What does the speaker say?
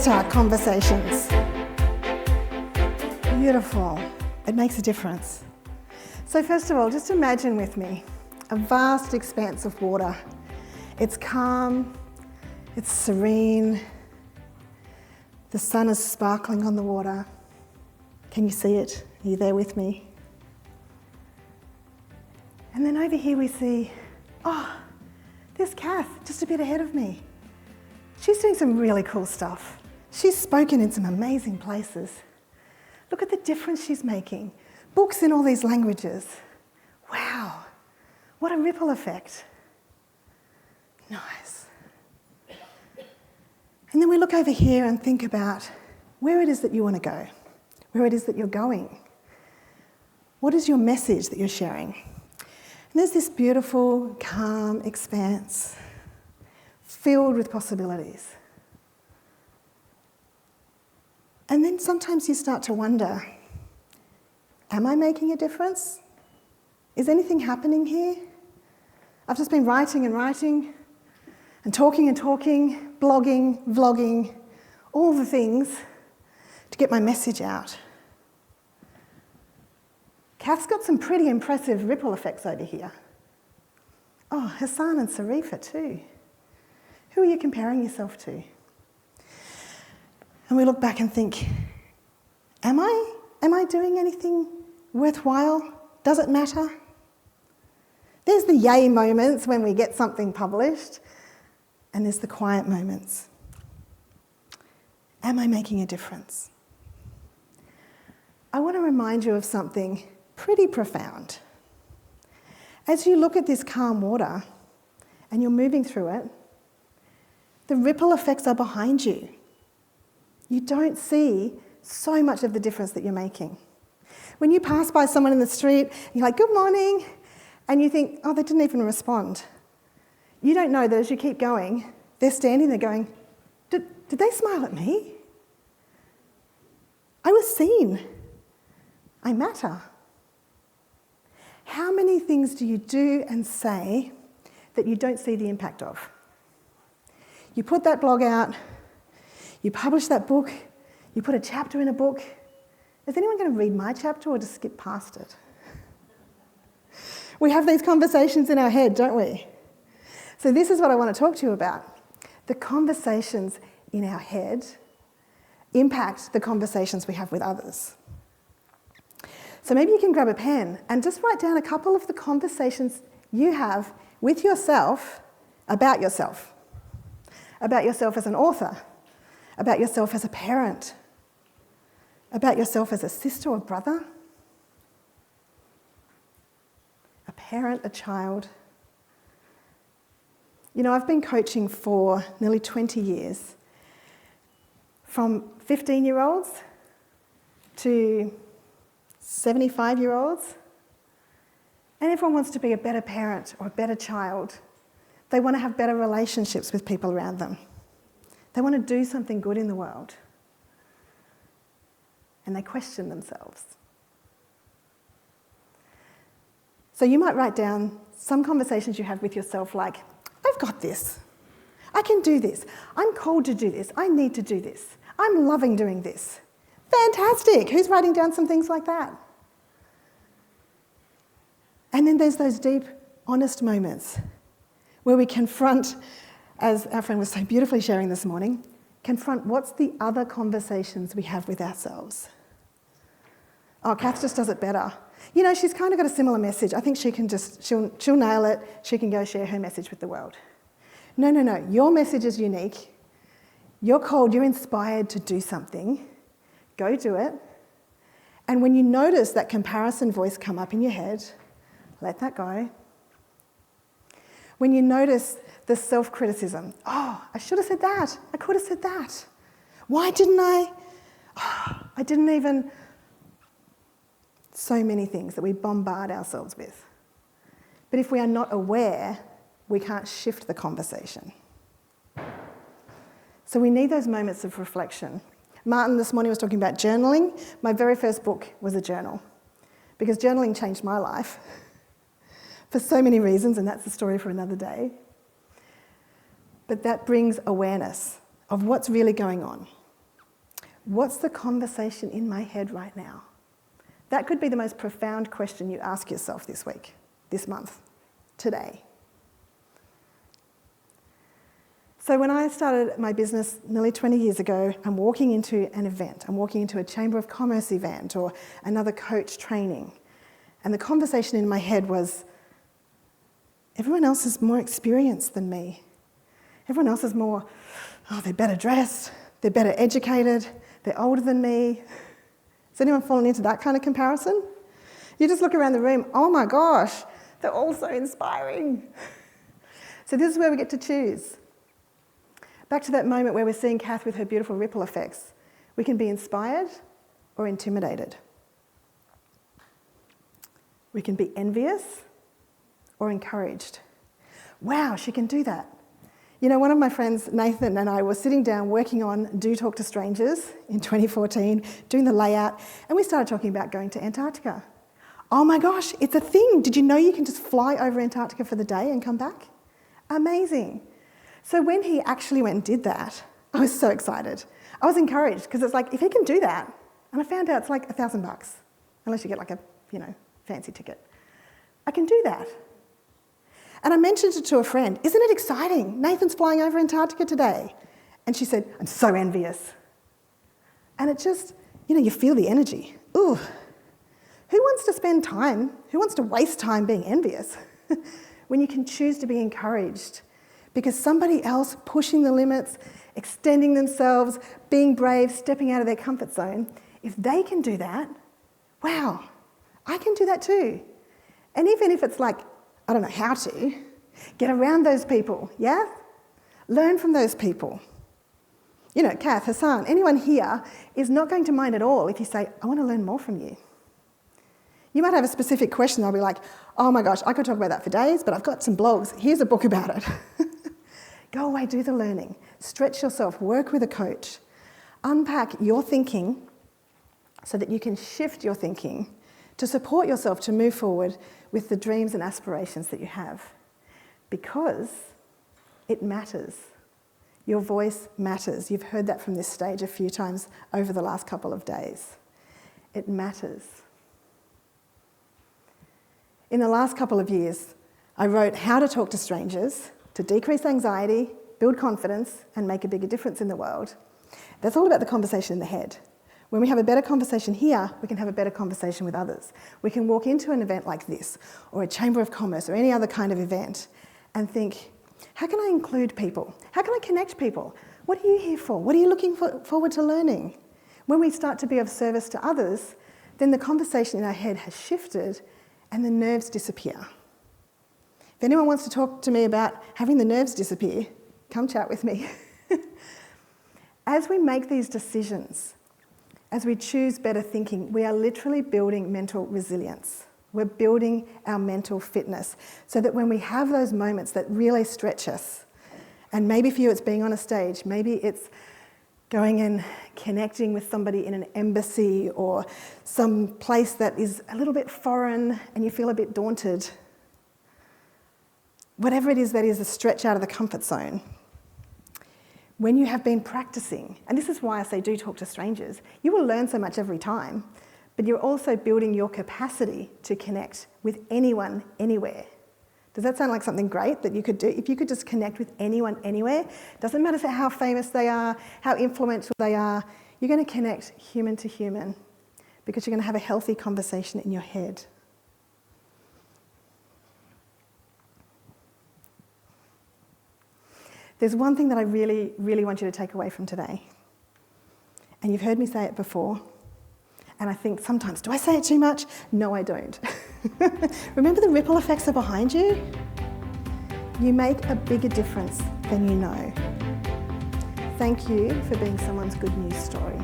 better conversations. Beautiful. It makes a difference. So first of all, just imagine with me a vast expanse of water. It's calm, it's serene, the sun is sparkling on the water. Can you see it? Are you there with me? And then over here we see, oh, there's Kath, just a bit ahead of me. She's doing some really cool stuff. She's spoken in some amazing places. Look at the difference she's making. Books in all these languages. Wow, what a ripple effect. Nice. And then we look over here and think about where it is that you want to go, where it is that you're going. What is your message that you're sharing? And there's this beautiful, calm expanse filled with possibilities. And then sometimes you start to wonder, am I making a difference? Is anything happening here? I've just been writing and writing and talking, blogging, vlogging, all the things to get my message out. Kath's got some pretty impressive ripple effects over here. Oh, Hassan and Sarifa too. Who are you comparing yourself to? And we look back and think, am I doing anything worthwhile? Does it matter? There's the yay moments when we get something published, and there's the quiet moments. Am I making a difference? I want to remind you of something pretty profound. As you look at this calm water and you're moving through it, the ripple effects are behind you. You don't see so much of the difference that you're making. When you pass by someone in the street, you're like, good morning, and you think, oh, they didn't even respond. You don't know that as you keep going, they're standing there going, did they smile at me? I was seen. I matter. How many things do you do and say that you don't see the impact of? You put that blog out, you publish that book, you put a chapter in a book. Is anyone going to read my chapter or just skip past it? We have these conversations in our head, don't we? So this is what I want to talk to you about. The conversations in our head impact the conversations we have with others. So maybe you can grab a pen and just write down a couple of the conversations you have with yourself about yourself. About yourself as an author, about yourself as a parent, about yourself as a sister or brother, a parent, a child. You know, I've been coaching for nearly 20 years, from 15-year-olds to 75-year-olds, and everyone wants to be a better parent or a better child. They want to have better relationships with people around them. They want to do something good in the world. And they question themselves. So you might write down some conversations you have with yourself like, I've got this. I can do this. I'm called to do this. I need to do this. I'm loving doing this. Fantastic. Who's writing down some things like that? And then there's those deep, honest moments where we confront, as our friend was so beautifully sharing this morning, confront what's the other conversations we have with ourselves. Oh, Kath just does it better. You know, she's kind of got a similar message. I think she'll nail it. She can go share her message with the world. No. Your message is unique. You're called, you're inspired to do something. Go do it. And when you notice that comparison voice come up in your head, let that go. When you notice the self-criticism, oh, I should have said that. I could have said that. Why didn't I? Oh, I didn't even. So many things that we bombard ourselves with. But if we are not aware, we can't shift the conversation. So we need those moments of reflection. Martin this morning was talking about journaling. My very first book was a journal because journaling changed my life for so many reasons, and that's a story for another day. But that brings awareness of what's really going on. What's the conversation in my head right now? That could be the most profound question you ask yourself this week, this month, today. So when I started my business nearly 20 years ago, I'm walking into an event. I'm walking into a Chamber of Commerce event or another coach training. And the conversation in my head was, everyone else is more experienced than me. Everyone else is more, they're better dressed, they're better educated, they're older than me. Has anyone fallen into that kind of comparison? You just look around the room, oh my gosh, they're all so inspiring. So this is where we get to choose. Back to that moment where we're seeing Kath with her beautiful ripple effects. We can be inspired or intimidated. We can be envious or encouraged. Wow, she can do that. You know, one of my friends, Nathan, and I were sitting down working on Do Talk to Strangers in 2014, doing the layout, and we started talking about going to Antarctica. Oh my gosh, it's a thing. Did you know you can just fly over Antarctica for the day and come back? Amazing. So when he actually went and did that, I was so excited. I was encouraged because it's like, if he can do that, and I found out it's like $1,000, unless you get like a, fancy ticket. I can do that. And I mentioned it to a friend. Isn't it exciting? Nathan's flying over Antarctica today. And she said, I'm so envious. And it just, you feel the energy. Ooh, who wants to spend time? Who wants to waste time being envious? When you can choose to be encouraged. Because somebody else pushing the limits, extending themselves, being brave, stepping out of their comfort zone, if they can do that, wow, I can do that too. And even if it's like, I don't know how to, get around those people, yeah? Learn from those people. Kath, Hassan, anyone here is not going to mind at all if you say, I want to learn more from you. You might have a specific question. I'll be like, oh my gosh, I could talk about that for days, but I've got some blogs. Here's a book about it. Go away, do the learning. Stretch yourself, work with a coach. Unpack your thinking so that you can shift your thinking to support yourself to move forward with the dreams and aspirations that you have. Because it matters. Your voice matters. You've heard that from this stage a few times over the last couple of days. It matters. In the last couple of years, I wrote How to Talk to Strangers to decrease anxiety, build confidence, and make a bigger difference in the world. That's all about the conversation in the head. When we have a better conversation here, we can have a better conversation with others. We can walk into an event like this, or a Chamber of Commerce, or any other kind of event, and think, how can I include people? How can I connect people? What are you here for? What are you looking forward to learning? When we start to be of service to others, then the conversation in our head has shifted and the nerves disappear. If anyone wants to talk to me about having the nerves disappear, come chat with me. As we make these decisions, as we choose better thinking, we are literally building mental resilience. We're building our mental fitness so that when we have those moments that really stretch us, and maybe for you it's being on a stage, maybe it's going and connecting with somebody in an embassy or some place that is a little bit foreign and you feel a bit daunted. Whatever it is that is a stretch out of the comfort zone. When you have been practicing, and this is why I say do talk to strangers, you will learn so much every time, but you're also building your capacity to connect with anyone, anywhere. Does that sound like something great that you could do? If you could just connect with anyone, anywhere, doesn't matter how famous they are, how influential they are, you're going to connect human to human because you're going to have a healthy conversation in your head. There's one thing that I really, really want you to take away from today. And you've heard me say it before. And I think sometimes, do I say it too much? No, I don't. Remember the ripple effects are behind you? You make a bigger difference than you know. Thank you for being someone's good news story.